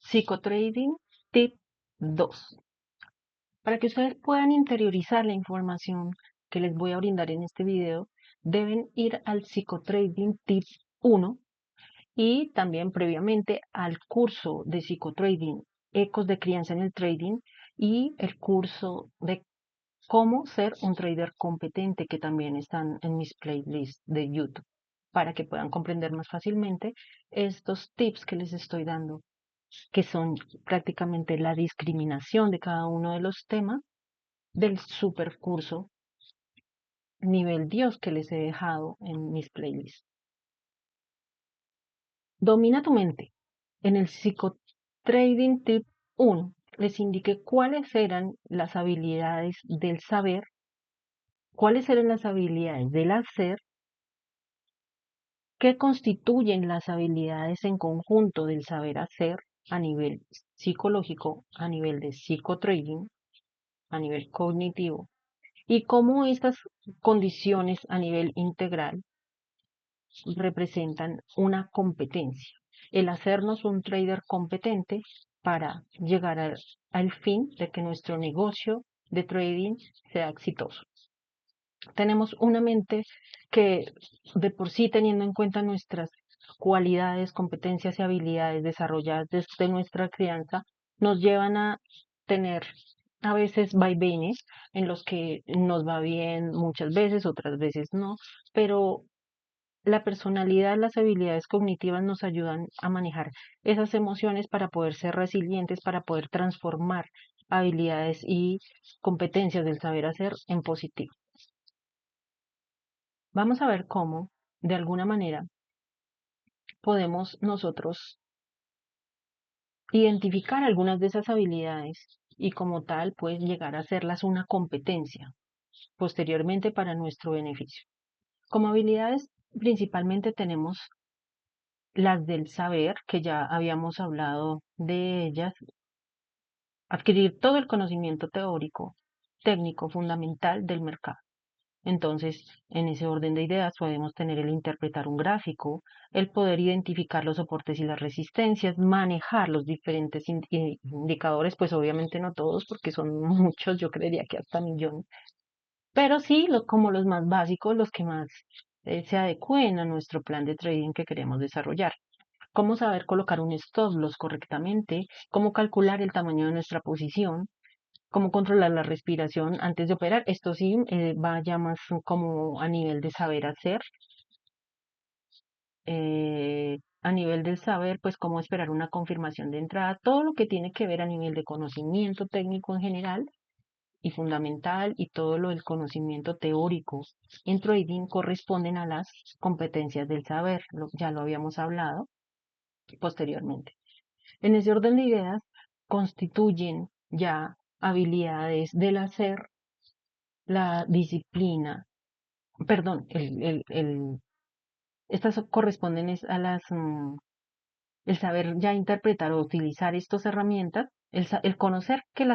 Psicotrading Tip 2. Para que ustedes puedan interiorizar la información que les voy a brindar en este video, deben ir al Psicotrading Tip 1 y también previamente al curso de Psicotrading, Ecos de Crianza en el Trading y el curso de cómo ser un trader competente que también están en mis playlists de YouTube para que puedan comprender más fácilmente estos tips que les estoy dando que son prácticamente la discriminación de cada uno de los temas del supercurso nivel Dios que les he dejado en mis playlists. Domina tu mente. En el Psicotrading Tip 1 les indiqué cuáles eran las habilidades del saber, cuáles eran las habilidades del hacer, qué constituyen las habilidades en conjunto del saber hacer a nivel psicológico, a nivel de psicotrading, a nivel cognitivo, y cómo estas condiciones a nivel integral representan una competencia, el hacernos un trader competente para llegar al fin de que nuestro negocio de trading sea exitoso. Tenemos una mente que de por sí, teniendo en cuenta nuestras cualidades, competencias y habilidades desarrolladas desde nuestra crianza, nos llevan a tener a veces vaivenes en los que nos va bien muchas veces, otras veces no, pero la personalidad, las habilidades cognitivas nos ayudan a manejar esas emociones para poder ser resilientes, para poder transformar habilidades y competencias del saber hacer en positivo. Vamos a ver cómo, de alguna manera, podemos nosotros identificar algunas de esas habilidades y como tal, pues llegar a hacerlas una competencia posteriormente para nuestro beneficio. Como habilidades, principalmente tenemos las del saber, que ya habíamos hablado de ellas, adquirir todo el conocimiento teórico, técnico, fundamental del mercado. Entonces, en ese orden de ideas podemos tener el interpretar un gráfico, el poder identificar los soportes y las resistencias, manejar los diferentes indicadores, pues obviamente no todos porque son muchos, yo creería que hasta millones, pero sí como los más básicos, los que más se adecúen a nuestro plan de trading que queremos desarrollar. Cómo saber colocar un stop loss correctamente, cómo calcular el tamaño de nuestra posición, cómo controlar la respiración antes de operar. Esto sí va ya más como a nivel de saber hacer. A nivel del saber, pues cómo esperar una confirmación de entrada, todo lo que tiene que ver a nivel de conocimiento técnico en general y fundamental y todo lo del conocimiento teórico en trading corresponden a las competencias del saber, ya lo habíamos hablado posteriormente. En ese orden de ideas constituyen ya habilidades del hacer, la disciplina, perdón, estas corresponden a el saber ya interpretar o utilizar estas herramientas, el conocer que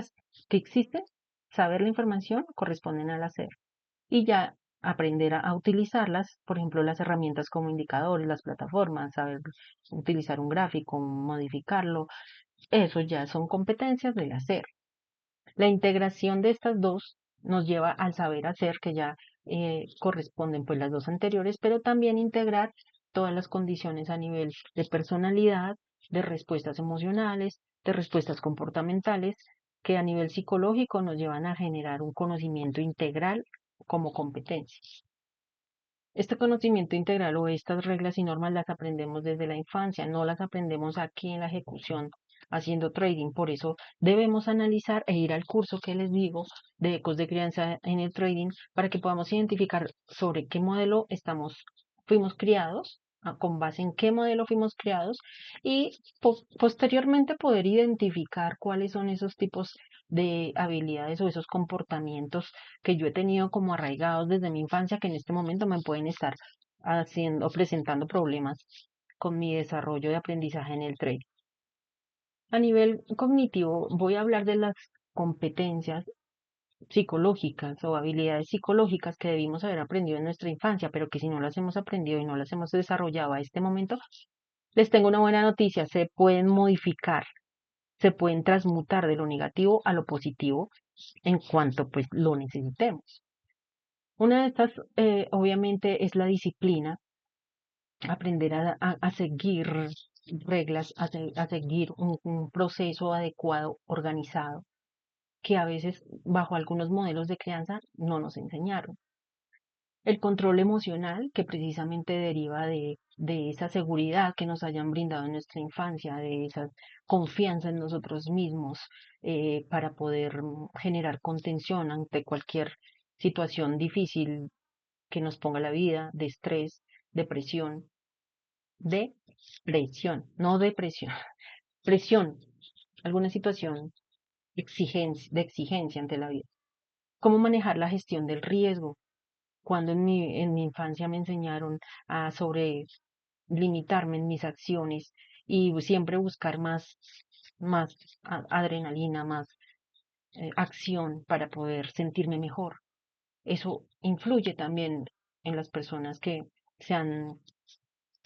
existen, saber la información, corresponden al hacer. Y ya aprender a utilizarlas, por ejemplo, las herramientas como indicadores, las plataformas, saber utilizar un gráfico, modificarlo, eso ya son competencias del hacer. La integración de estas dos nos lleva al saber hacer, que ya corresponden pues las dos anteriores, pero también integrar todas las condiciones a nivel de personalidad, de respuestas emocionales, de respuestas comportamentales, que a nivel psicológico nos llevan a generar un conocimiento integral como competencia. Este conocimiento integral o estas reglas y normas las aprendemos desde la infancia, no las aprendemos aquí en la ejecución haciendo trading. Por eso debemos analizar e ir al curso que les digo de ecos de crianza en el trading para que podamos identificar sobre qué modelo fuimos criados, con base en qué modelo fuimos criados y posteriormente poder identificar cuáles son esos tipos de habilidades o esos comportamientos que yo he tenido como arraigados desde mi infancia que en este momento me pueden estar haciendo, presentando problemas con mi desarrollo de aprendizaje en el trading. A nivel cognitivo, voy a hablar de las competencias psicológicas o habilidades psicológicas que debimos haber aprendido en nuestra infancia, pero que si no las hemos aprendido y no las hemos desarrollado a este momento, les tengo una buena noticia, se pueden modificar. se pueden transmutar de lo negativo a lo positivo en cuanto pues lo necesitemos. Una de estas, obviamente, es la disciplina, aprender a seguir reglas, a seguir un proceso adecuado, organizado, que a veces bajo algunos modelos de crianza no nos enseñaron. El control emocional, que precisamente deriva de esa seguridad que nos hayan brindado en nuestra infancia, de esa confianza en nosotros mismos, para poder generar contención ante cualquier situación difícil que nos ponga la vida, de estrés, depresión, de presión, no depresión, presión, alguna situación de exigencia ante la vida. ¿Cómo manejar la gestión del riesgo? Cuando en mi infancia me enseñaron a sobre limitarme en mis acciones y siempre buscar más adrenalina, más acción para poder sentirme mejor. Eso influye también en las personas que se han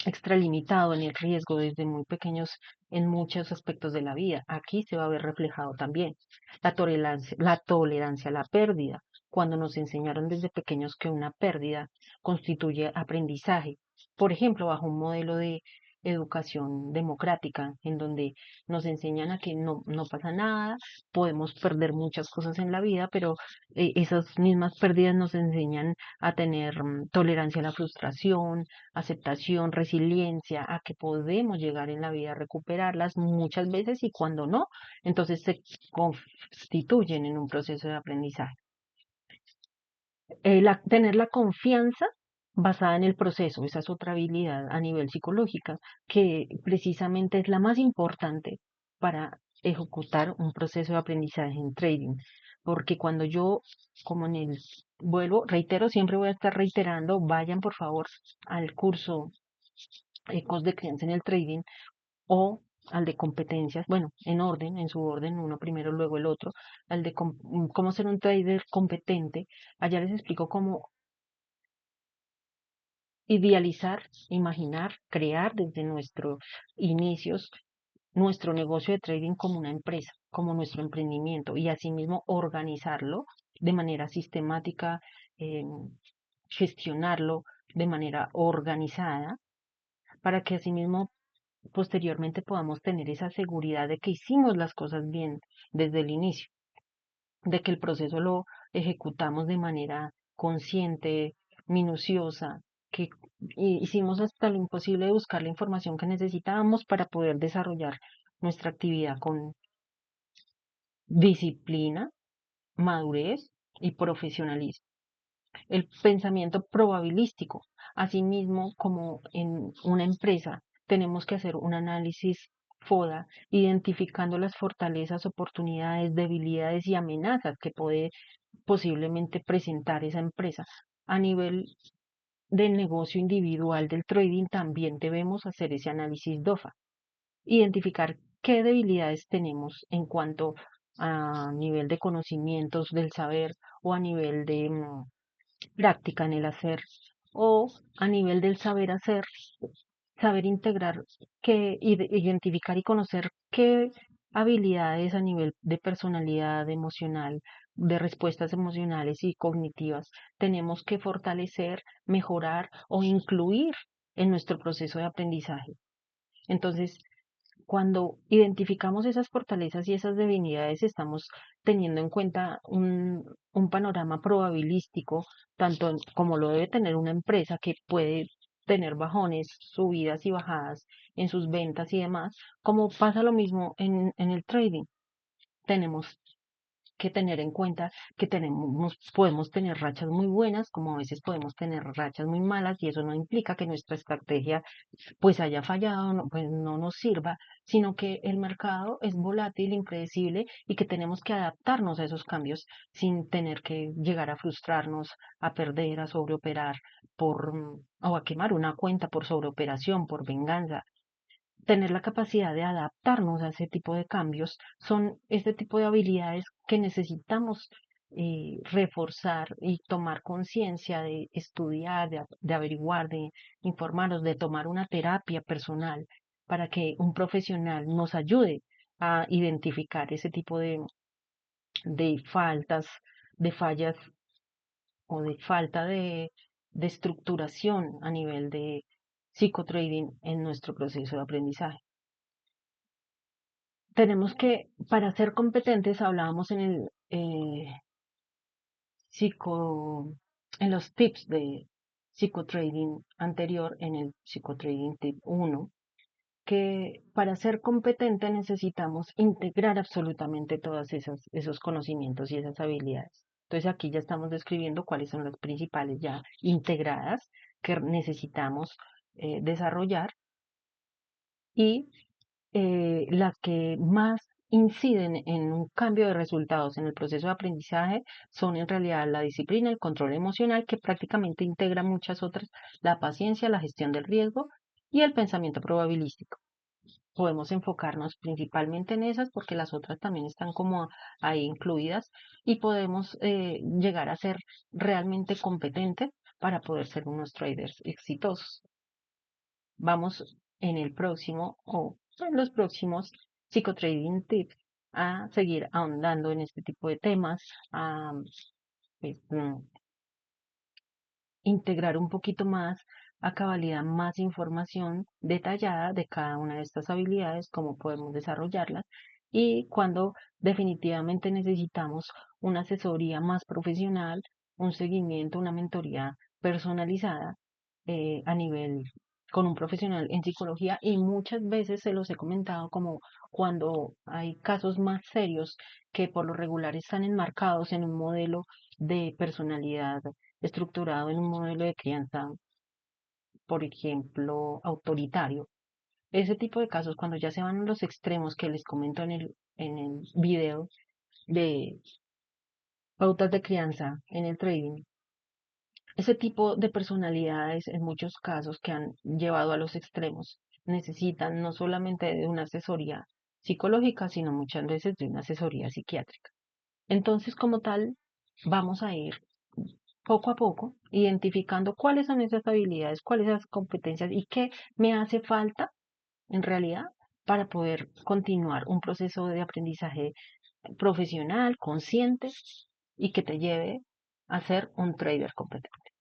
extralimitado en el riesgo desde muy pequeños en muchos aspectos de la vida. Aquí se va a ver reflejado también la tolerancia a la pérdida, cuando nos enseñaron desde pequeños que una pérdida constituye aprendizaje. Por ejemplo, bajo un modelo de educación democrática, en donde nos enseñan a que no pasa nada, podemos perder muchas cosas en la vida, pero esas mismas pérdidas nos enseñan a tener tolerancia a la frustración, aceptación, resiliencia, a que podemos llegar en la vida a recuperarlas muchas veces y cuando no, entonces se constituyen en un proceso de aprendizaje. Tener la confianza basada en el proceso, esa es otra habilidad a nivel psicológica, que precisamente es la más importante para ejecutar un proceso de aprendizaje en trading, porque cuando yo, como en el vuelvo, reitero, siempre voy a estar reiterando, vayan por favor al curso Ecos de Crianza en el Trading o al de competencias, bueno, en orden, en su orden, uno primero, luego el otro, al de cómo ser un trader competente. Allá les explico cómo idealizar, imaginar, crear desde nuestros inicios nuestro negocio de trading como una empresa, como nuestro emprendimiento y asimismo organizarlo de manera sistemática, eh, gestionarlo de manera organizada para que asimismo posteriormente podamos tener esa seguridad de que hicimos las cosas bien desde el inicio, de que el proceso lo ejecutamos de manera consciente, minuciosa, que hicimos hasta lo imposible de buscar la información que necesitábamos para poder desarrollar nuestra actividad con disciplina, madurez y profesionalismo. El pensamiento probabilístico, asimismo como en una empresa tenemos que hacer un análisis FODA, identificando las fortalezas, oportunidades, debilidades y amenazas que puede posiblemente presentar esa empresa. A nivel del negocio individual del trading también debemos hacer ese análisis DOFA, identificar qué debilidades tenemos en cuanto a nivel de conocimientos del saber o a nivel de práctica en el hacer o a nivel del saber hacer, saber integrar, identificar y conocer qué habilidades a nivel de personalidad emocional, de respuestas emocionales y cognitivas tenemos que fortalecer, mejorar o incluir en nuestro proceso de aprendizaje. Entonces, cuando identificamos esas fortalezas y esas debilidades, estamos teniendo en cuenta un panorama probabilístico, tanto como lo debe tener una empresa que puede tener bajones, subidas y bajadas en sus ventas y demás, como pasa lo mismo en el trading. Tenemos que tener en cuenta que podemos tener rachas muy buenas, como a veces podemos tener rachas muy malas, y eso no implica que nuestra estrategia pues haya fallado, no, pues no nos sirva, sino que el mercado es volátil, impredecible y que tenemos que adaptarnos a esos cambios sin tener que llegar a frustrarnos, a perder, a sobreoperar o a quemar una cuenta por sobreoperación, por venganza. Tener la capacidad de adaptarnos a ese tipo de cambios son este tipo de habilidades que necesitamos reforzar y tomar conciencia de estudiar, de averiguar, de informarnos, de tomar una terapia personal para que un profesional nos ayude a identificar ese tipo de faltas, de fallas o de falta de estructuración a nivel de psicotrading en nuestro proceso de aprendizaje. Tenemos que, para ser competentes, hablábamos en el psico, en los tips de psicotrading anterior, en el psicotrading tip 1, que para ser competente necesitamos integrar absolutamente todos esos conocimientos y esas habilidades. Entonces aquí ya estamos describiendo cuáles son las principales ya integradas que necesitamos desarrollar y las que más inciden en un cambio de resultados en el proceso de aprendizaje son en realidad la disciplina, el control emocional, que prácticamente integra muchas otras, la paciencia, la gestión del riesgo y el pensamiento probabilístico. Podemos enfocarnos principalmente en esas porque las otras también están como ahí incluidas y podemos llegar a ser realmente competentes para poder ser unos traders exitosos. Vamos en el próximo o en los próximos psicotrading tips a seguir ahondando en este tipo de temas, a pues, integrar un poquito más a cabalidad más información detallada de cada una de estas habilidades, cómo podemos desarrollarlas y cuando definitivamente necesitamos una asesoría más profesional, un seguimiento, una mentoría personalizada a nivel con un profesional en psicología y muchas veces se los he comentado como cuando hay casos más serios que por lo regular están enmarcados en un modelo de personalidad estructurado en un modelo de crianza, por ejemplo, autoritario. Ese tipo de casos, cuando ya se van a los extremos que les comento en el video de pautas de crianza en el trading, ese tipo de personalidades, en muchos casos que han llevado a los extremos, necesitan no solamente de una asesoría psicológica, sino muchas veces de una asesoría psiquiátrica. Entonces, como tal, vamos a ir poco a poco, identificando cuáles son esas habilidades, cuáles son esas competencias y qué me hace falta en realidad para poder continuar un proceso de aprendizaje profesional, consciente y que te lleve a ser un trader competente.